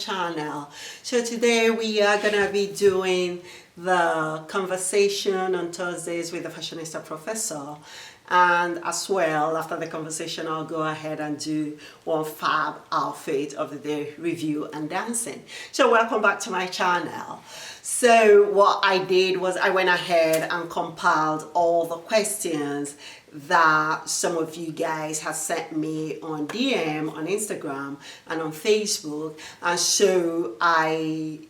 channel. So today we are gonna be doing the conversation on Thursdays with the Fashionista Professor, and as well after the conversation I'll go ahead and do one fab outfit of the day review and dancing. So welcome back to my channel. So what I did was I went ahead and compiled all the questions that some of you guys have sent me on DM, on Instagram and on Facebook, and so I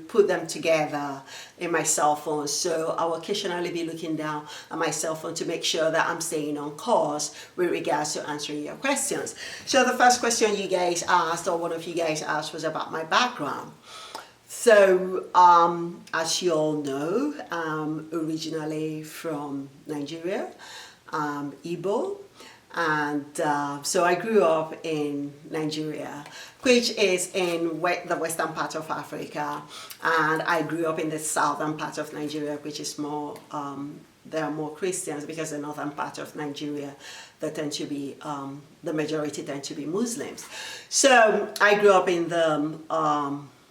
put them together in my cell phone. So I will occasionally be looking down at my cell phone to make sure that I'm staying on course with regards to answering your questions. So the first question you guys asked, or one of you guys asked, was about my background. So as you all know, I'm originally from Nigeria, Igbo, and so I grew up in Nigeria, which is in the western part of Africa, and I grew up in the southern part of Nigeria, which is more, there are more Christians, because the northern part of Nigeria, they tend to be, the majority tend to be Muslims. So I grew up in the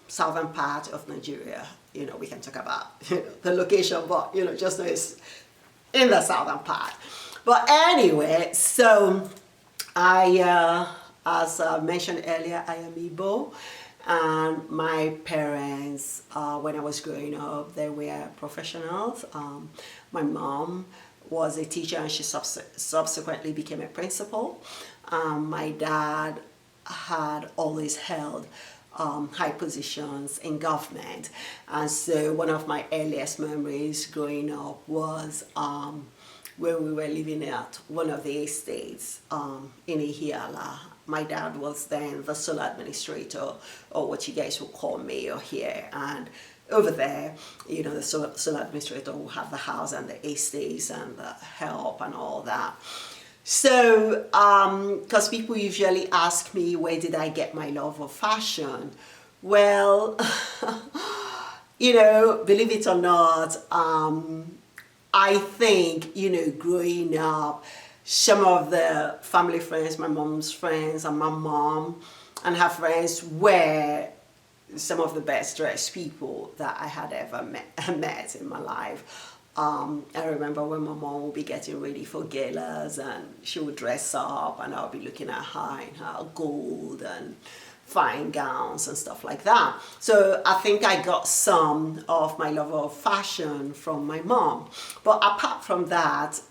southern part of Nigeria. We can talk about the location, but just know it's in the southern part. But anyway, so I, as mentioned earlier, I am Igbo, and my parents, when I was growing up, they were professionals. My mom was a teacher, and she subsequently became a principal. My dad had always held high positions in government, and so one of my earliest memories growing up was when we were living at one of the estates in Ihiala. My dad was then the sole administrator, or what you guys will call mayor here, and over there, the sole administrator will have the house and the estates and the help and all that. So, because people usually ask me, where did I get my love of fashion? Well, believe it or not, I think, growing up, some of the family friends, my mom's friends and my mom and her friends were some of the best dressed people that I had ever met in my life. I remember when my mom would be getting ready for galas, and she would dress up, and I'll be looking at her in her gold and fine gowns and stuff like that. So I think I got some of my love of fashion from my mom. But apart from that,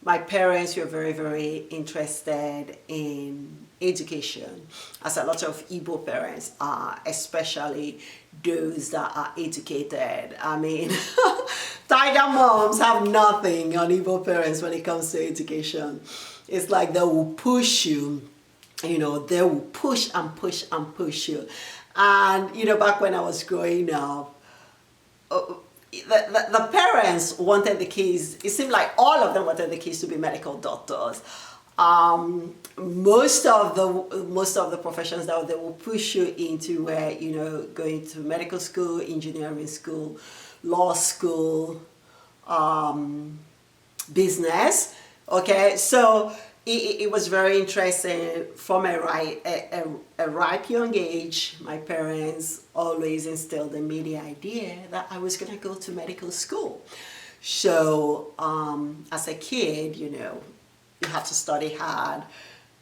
my parents were very, very interested in education, as a lot of Igbo parents are, especially those that are educated. I mean, tiger moms have nothing on Igbo parents when it comes to education. It's like they will push you, they will push and push and push you. And, back when I was growing up, the parents wanted the kids, it seemed like all of them wanted the kids to be medical doctors. Most of the professions that they will push you into were, going to medical school, engineering school, law school, business. Okay, so it was very interesting. From a ripe young age, my parents always instilled in me the idea that I was going to go to medical school. So as a kid, you have to study hard.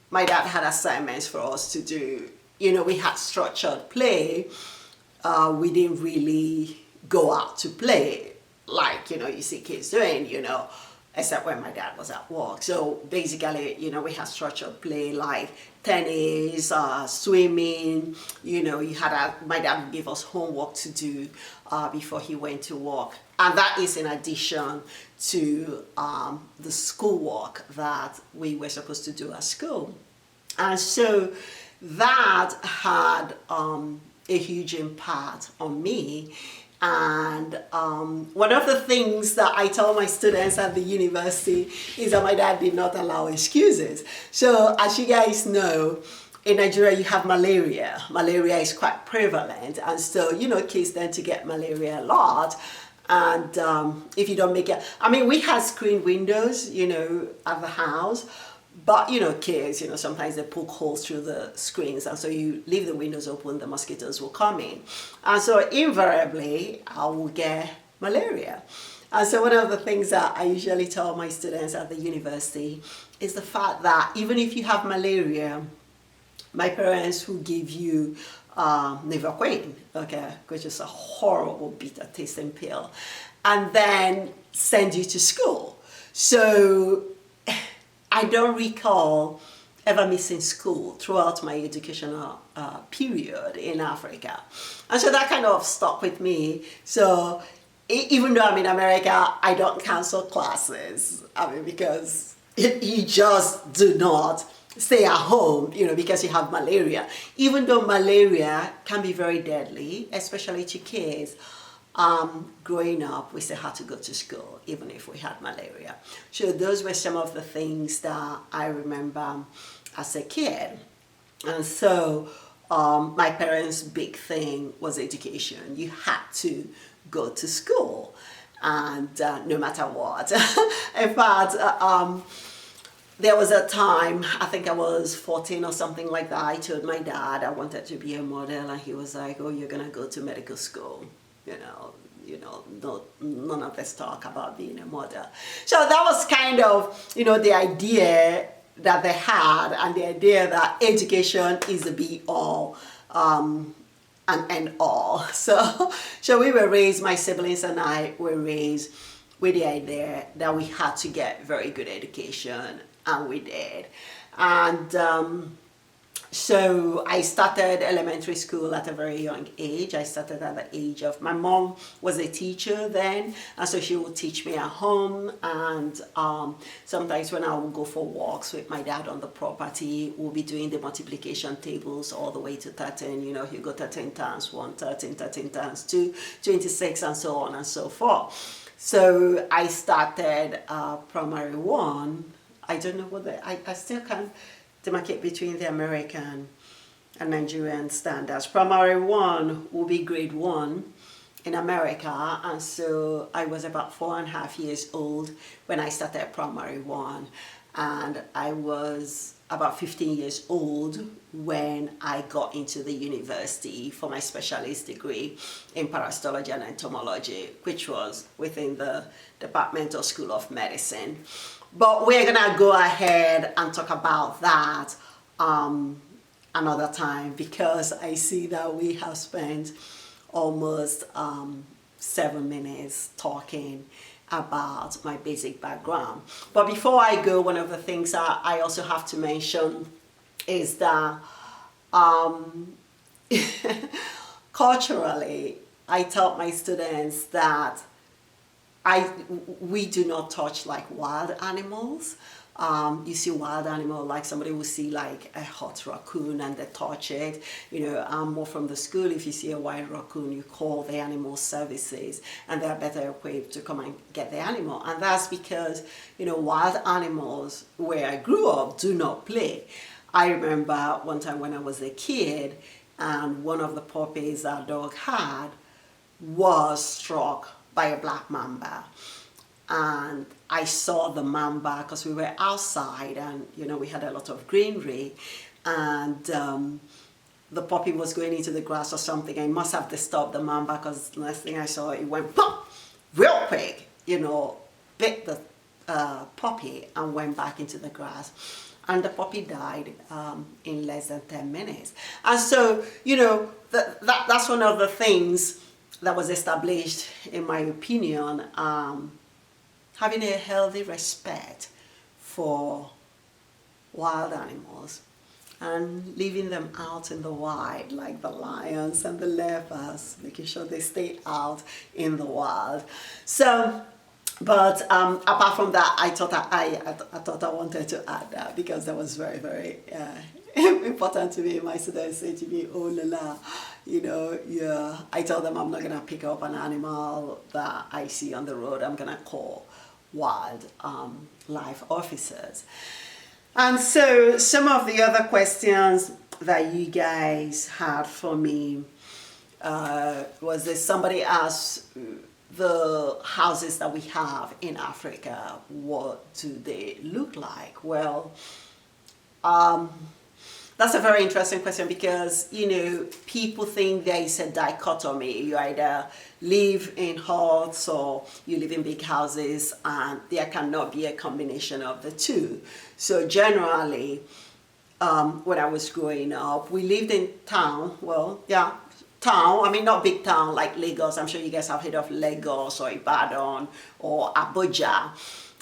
My dad had assignments for us to do. We had structured play. We didn't really go out to play like, you see kids doing, except when my dad was at work. So basically, we had structured play like tennis, swimming. My dad would give us homework to do before he went to work. And that is in addition to the schoolwork that we were supposed to do at school. And so that had a huge impact on me. And one of the things that I tell my students at the university is that my dad did not allow excuses. So as you guys know, in Nigeria you have malaria. Malaria is quite prevalent, and so kids tend to get malaria a lot. And if you don't make it, we had screen windows, at the house, But kids, sometimes they poke holes through the screens, and so you leave the windows open, the mosquitoes will come in. And so invariably, I will get malaria. And so one of the things that I usually tell my students at the university is the fact that even if you have malaria, my parents will give you Nevaquin, okay, which is a horrible bitter tasting pill, and then send you to school. So I don't recall ever missing school throughout my educational period in Africa. And so that kind of stuck with me. So even though I'm in America, I don't cancel classes. Because you just do not stay at home, because you have malaria. Even though malaria can be very deadly, especially to kids, growing up, we still had to go to school, even if we had malaria. So those were some of the things that I remember as a kid. And so my parents' big thing was education. You had to go to school, and no matter what. In fact, there was a time, I think I was 14 or something like that, I told my dad I wanted to be a model, and he was like, oh, you're gonna go to medical school. None of this talk about being a model. So that was kind of, the idea that they had, and the idea that education is the be all and end all. So we were raised, my siblings and I were raised with the idea that we had to get very good education, and we did. And so I started elementary school at a very young age. I started at the age of, my mom was a teacher then, and so she would teach me at home. And sometimes when I would go for walks with my dad on the property, we'll be doing the multiplication tables all the way to 13. You go 13 times 1, 13 times 2, 26, and so on and so forth. So I started primary 1. I don't know what I still can't demarcate between the American and Nigerian standards. Primary 1 will be grade 1 in America, and so I was about 4.5 years old when I started primary 1, and I was about 15 years old when I got into the university for my specialist degree in parasitology and entomology, which was within the Department of School of Medicine. But we're gonna go ahead and talk about that another time, because I see that we have spent almost 7 minutes talking about my basic background. But before I go, one of the things that I also have to mention is that culturally, I tell my students that we do not touch like wild animals. You see wild animal, like somebody will see like a hot raccoon and they touch it. I'm more from the school. If you see a wild raccoon, you call the animal services, and they're better equipped to come and get the animal. And that's because, wild animals where I grew up do not play. I remember one time when I was a kid, and one of the puppies our dog had was struck by a black mamba. And I saw the mamba because we were outside, and we had a lot of greenery, and the puppy was going into the grass or something. I must have disturbed the mamba, because the next thing I saw, it went pop real quick, bit the puppy and went back into the grass, and the puppy died in less than 10 minutes. And so that's one of the things that was established, in my opinion, having a healthy respect for wild animals and leaving them out in the wild, like the lions and the leopards, making sure they stay out in the wild. So, but apart from that, I thought I wanted to add that, because that was very, very important to me. My students say to me, oh la la, I tell them I'm not gonna pick up an animal that I see on the road. I'm gonna call wild life officers. And so some of the other questions that you guys had for me was this: somebody asked, the houses that we have in Africa, what do they look like? Well, That's a very interesting question because, you know, people think there is a dichotomy. You either live in huts or you live in big houses, and there cannot be a combination of the two. So generally, when I was growing up, we lived in town. Well, yeah, town. I mean, not big town like Lagos. I'm sure you guys have heard of Lagos or Ibadan or Abuja.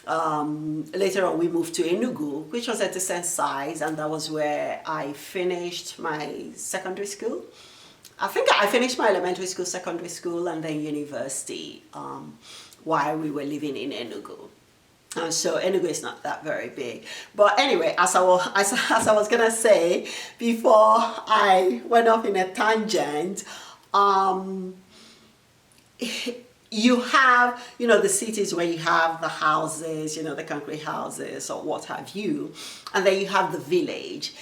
Later on we moved to Enugu, which was a decent size, and that was where I finished my secondary school. I think I finished my elementary school, secondary school, and then university while we were living in Enugu. And so Enugu is not that very big. But anyway, as I was gonna say before I went off in a tangent, you have, you know, the cities where you have the houses, you know, the concrete houses or what have you, and then you have the village.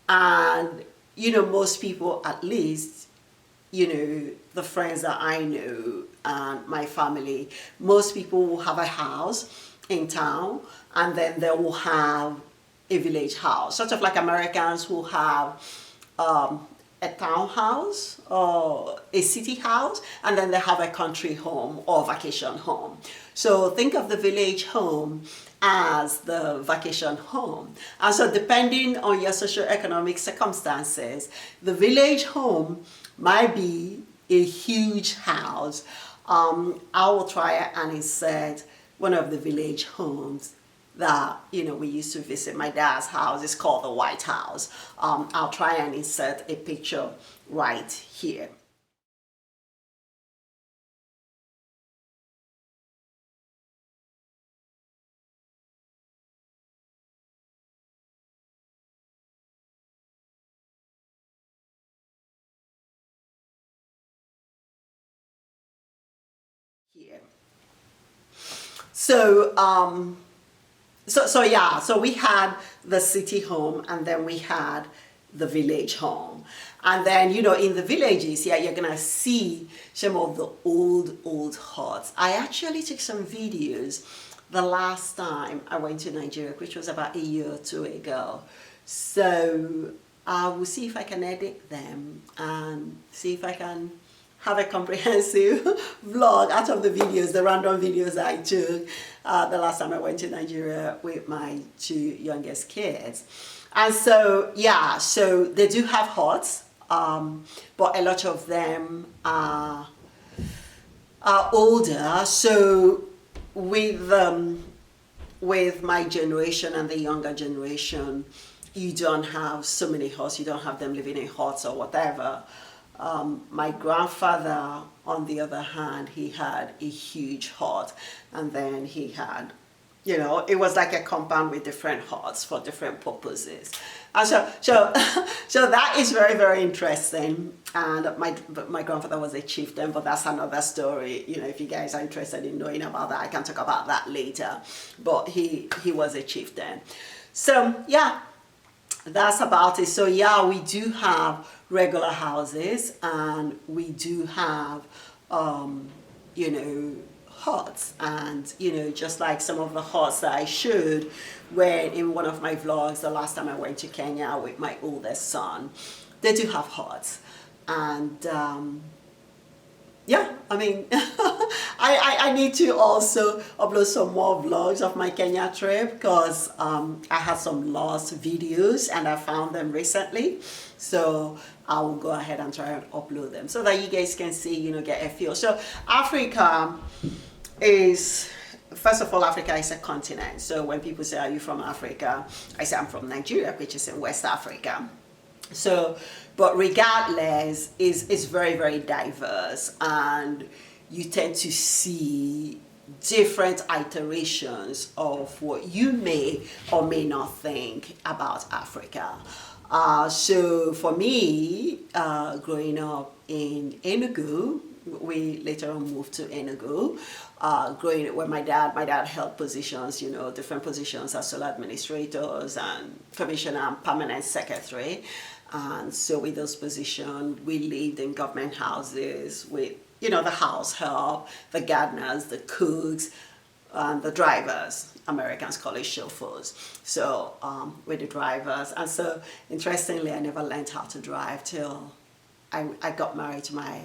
And, you know, most people, at least, you know, the friends that I know and my family, most people will have a house in town, and then they will have a village house, sort of like Americans who have a townhouse or a city house, and then they have a country home or vacation home. So think of the village home as the vacation home. And so depending on your socioeconomic circumstances, the village home might be a huge house. I will try and insert one of the village homes that, you know, we used to visit. My dad's house is called the White House. I'll try and insert a picture right here. Here. So, so we had the city home, and then we had the village home. And then, you know, in the villages, yeah, you're gonna see some of the old huts. I actually took some videos the last time I went to Nigeria, which was about a year or two ago. So I will see if I can edit them and see if I can have a comprehensive vlog out of the videos, the random videos I took the last time I went to Nigeria with my two youngest kids. And so, yeah, so they do have huts, but a lot of them are older. So with my generation and the younger generation, you don't have so many huts, you don't have them living in huts or whatever. My grandfather, on the other hand, he had a huge hut, and then he had, you know, it was like a compound with different huts for different purposes. And so that is very, very interesting. And my grandfather was a chieftain, but that's another story. You know, if you guys are interested in knowing about that, I can talk about that later. But he was a chieftain. So yeah, that's about it. So yeah, we do have regular houses, and we do have, you know, huts. And, you know, just like some of the huts that I showed when in one of my vlogs the last time I went to Kenya with my oldest son, they do have huts. And yeah, I mean, I need to also upload some more vlogs of my Kenya trip, because I had some lost videos and I found them recently. So I will go ahead and try and upload them so that you guys can see, you know, get a feel. So Africa is, first of all, Africa is a continent. So when people say, are you from Africa? I say, I'm from Nigeria, which is in West Africa. So, but regardless, is very, very diverse, and you tend to see different iterations of what you may or may not think about Africa. So for me, growing up in Enugu, we later on moved to Enugu. Growing where my dad held positions, you know, different positions as sole administrators and commissioner and permanent secretary. And so with those positions, we lived in government houses with, you know, the house help, the gardeners, the cooks, the drivers. Americans call it chauffeurs. So with the drivers. And so interestingly, I never learned how to drive till I got married to my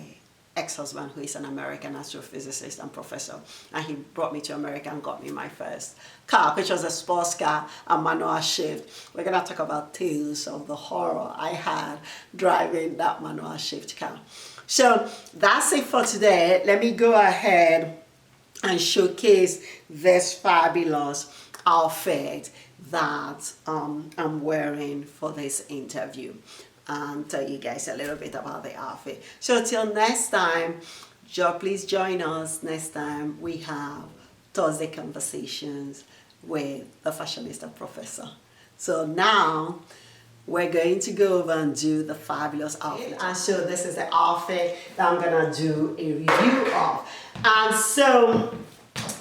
ex-husband, who is an American astrophysicist and professor, and he brought me to America and got me my first car, which was a sports car, a manual shift. We're gonna talk about tales of the horror I had driving that manual shift car. So that's it for today. Let me go ahead and showcase this fabulous outfit that I'm wearing for this interview and tell you guys a little bit about the outfit. So till next time, please join us next time. We have Thursday conversations with the Fashionista Professor. So now we're going to go over and do the fabulous outfit. And so this is the outfit that I'm gonna do a review of. And so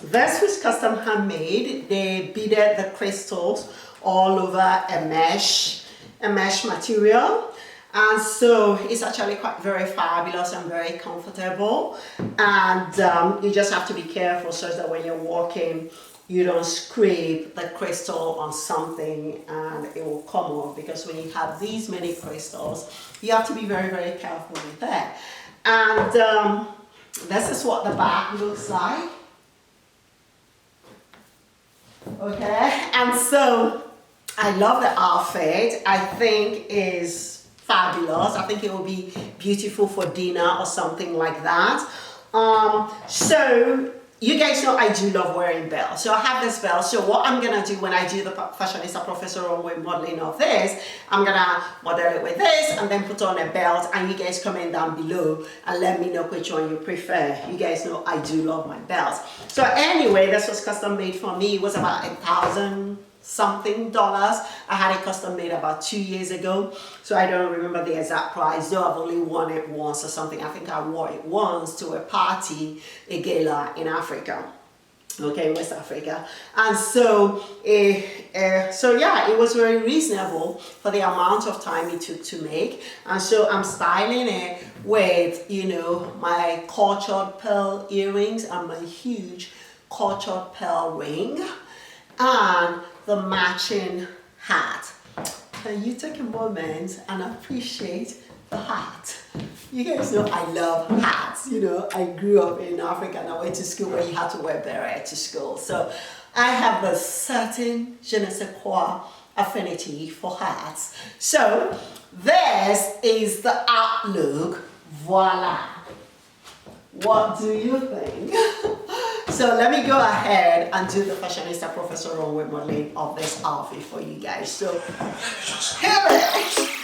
this was custom handmade. They beaded the crystals all over a mesh material. And so it's actually very fabulous and very comfortable. And you just have to be careful so that when you're walking, you don't scrape the crystal on something and it will come off, because when you have these many crystals, you have to be very, very careful with that. And this is what the back looks like. Okay, and so I love the outfit. I think is fabulous. I think it will be beautiful for dinner or something like that. So you guys know I do love wearing belts. So I have this belt. So what I'm gonna do when I do the Fashionista Professor runway modeling of this, I'm gonna model it with this and then put on a belt, and you guys comment down below and let me know which one you prefer. You guys know I do love my belts. So anyway, this was custom made for me. It was about $1,000 something. I had it custom made about 2 years ago, so I don't remember the exact price, though I've only worn it once or something. I think I wore it once to a party, a gala in Africa, okay, West Africa. And so yeah, it was very reasonable for the amount of time it took to make. And so I'm styling it with, you know, my cultured pearl earrings and my huge cultured pearl ring and the matching hat. Can you take a moment and appreciate the hat? You guys know I love hats. You know, I grew up in Africa and I went to school where you had to wear beret to school. So I have a certain je ne sais quoi affinity for hats. So this is the outlook. Voila. What do you think? So let me go ahead and do the Fashionista Professor runway modeling of this outfit for you guys. So here it is.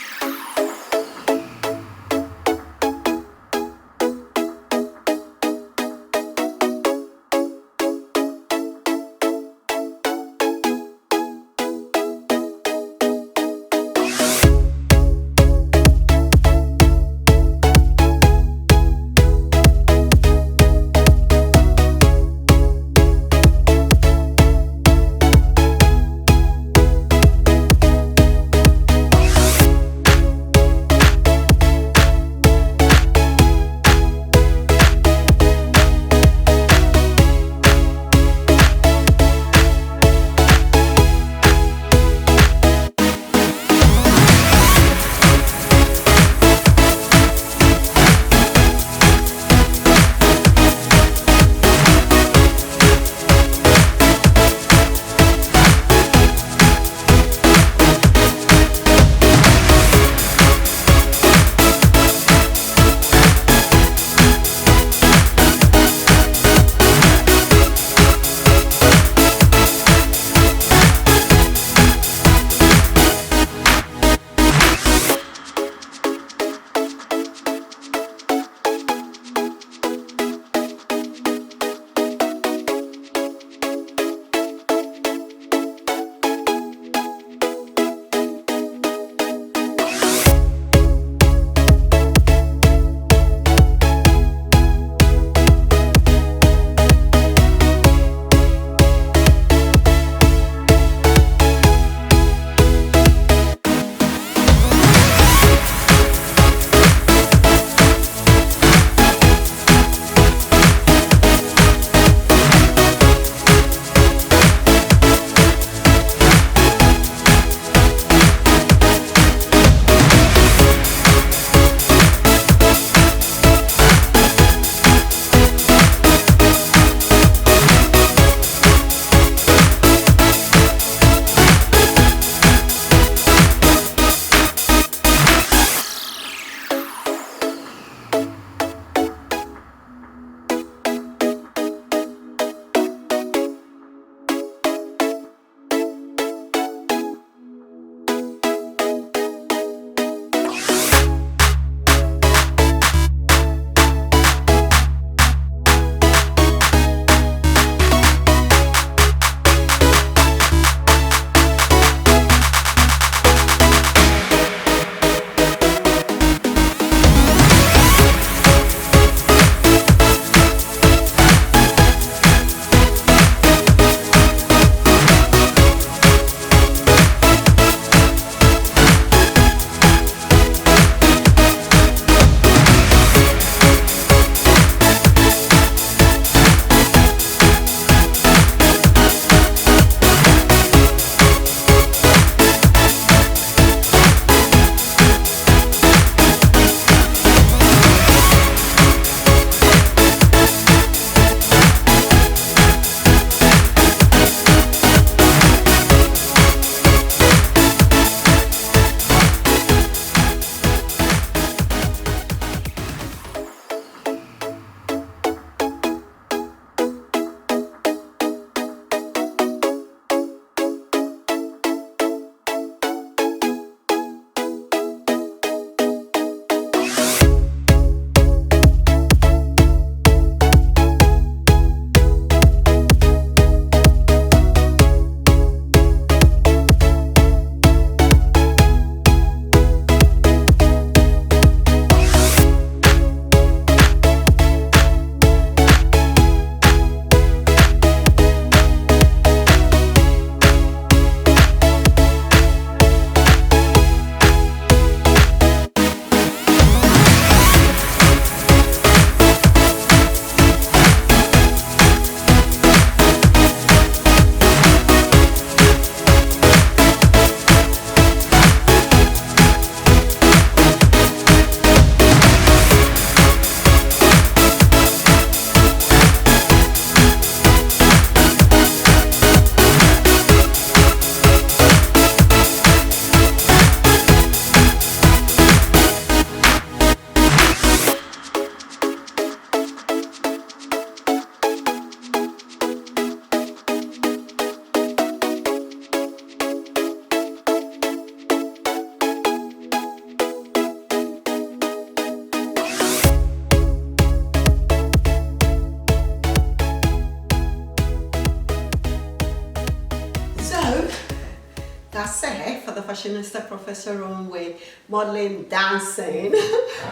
said, for the Fashionista Professor room, we're modeling, dancing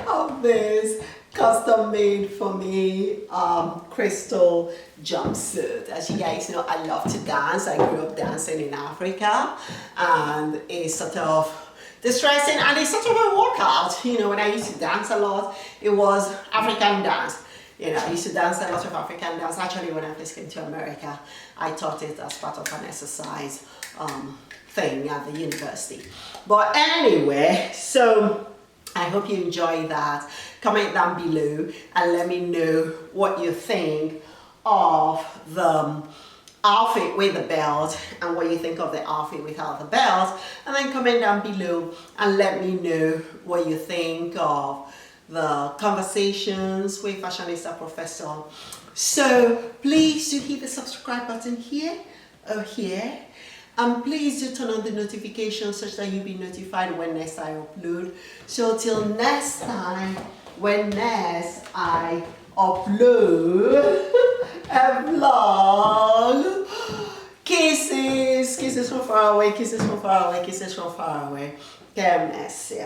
of this custom made for me crystal jumpsuit. As you guys know, I love to dance. I grew up dancing in Africa, and it's sort of distressing, and it's sort of a workout. You know, when I used to dance a lot, it was African dance. You know, I used to dance a lot of African dance. Actually, when I first came to America, I taught it as part of an exercise thing at the university. But anyway, so I hope you enjoy that. Comment down below and let me know what you think of the outfit with the belt and what you think of the outfit without the belt. And then comment down below and let me know what you think of the conversations with Fashionista Professor. So please do hit the subscribe button here or here. And please do turn on the notifications such that you'll be notified when next I upload. So till next time, when next I upload a vlog. Kisses, kisses from far away, kisses from far away, kisses from far away. Que mercy.